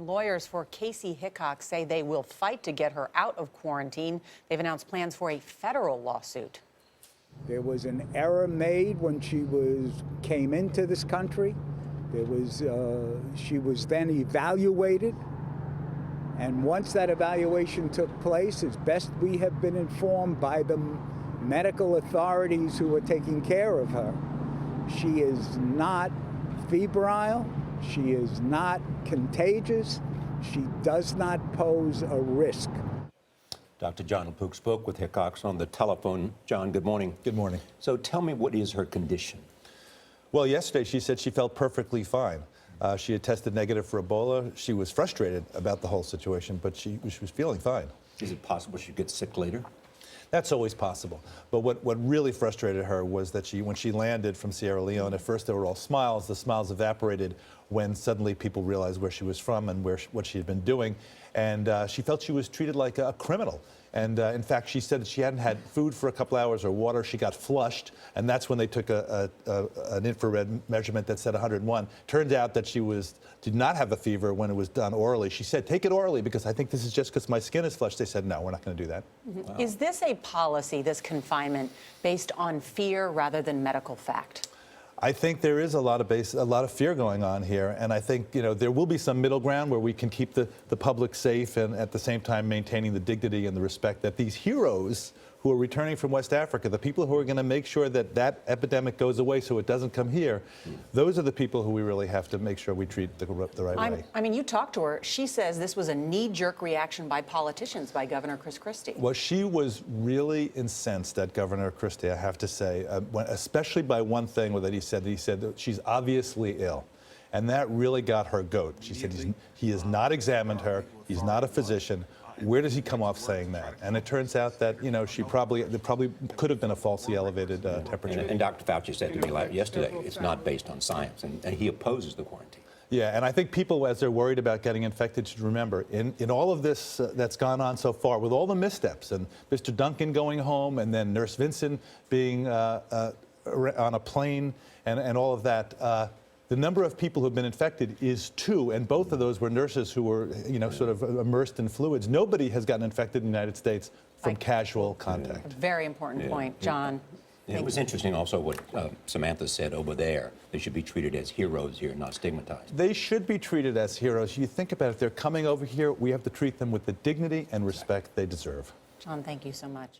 Lawyers for Kaci Hickox say they will fight to get her out of quarantine. They've announced plans for a federal lawsuit. There was an error made when she came into this country. She was then evaluated, and once that evaluation took place, as best we have been informed by the medical authorities who are taking care of her, she is not febrile, she is not contagious, she does not pose a risk. Dr. Jon LaPook spoke with Hickox on the telephone. John, good morning. Good morning. So tell me, what is her condition? Well, yesterday she said she felt perfectly fine. She had tested negative for Ebola. She was frustrated about the whole situation, but she was feeling fine. Is it possible she gets sick later? That's always possible. But what really frustrated her was that when she landed from Sierra Leone, at first there were all smiles. The smiles evaporated when suddenly people realized where she was from and what she had been doing. And she felt she was treated like a criminal. And in fact, she said that she hadn't had food for a couple hours or water. She got flushed, and that's when they took an infrared measurement that said 101. Turned out that she did not have a fever when it was done orally. She said, take it orally because I think this is just because my skin is flushed. They said, no, we're not going to do that. Wow. Is this a policy, this confinement, based on fear rather than medical fact? I think there is a lot of fear going on here, and I think there will be some middle ground where we can keep the public safe and at the same time maintaining the dignity and the respect that these heroes who are returning from West Africa, the people who are going to make sure that that epidemic goes away so it doesn't come here, those are the people who we really have to make sure we treat the right way. I mean, you talked to her. She says this was a knee-jerk reaction by politicians, by Governor Chris Christie. Well, she was really incensed at Governor Christie, I have to say, especially by one thing that he said that she's obviously ill. And that really got her goat. She said he has not examined her. He's not a physician. Where does he come off saying that? And it turns out that, there probably could have been a falsely elevated temperature. And Dr. Fauci said to me yesterday, it's not based on science, and he opposes the quarantine. Yeah, and I think people, as they're worried about getting infected, should remember, in all of this that's gone on so far, with all the missteps, and Mr. Duncan going home, and then Nurse Vincent being on a plane, and all of that, the number of people who have been infected is 2, and both of those were nurses who were, sort of immersed in fluids. Nobody has gotten infected in the United States from casual contact. A very important point, John. It was interesting also what Samantha said over there. They should be treated as heroes here, not stigmatized. They should be treated as heroes. You think about it, if they're coming over here, we have to treat them with the dignity and respect they deserve. John, thank you so much.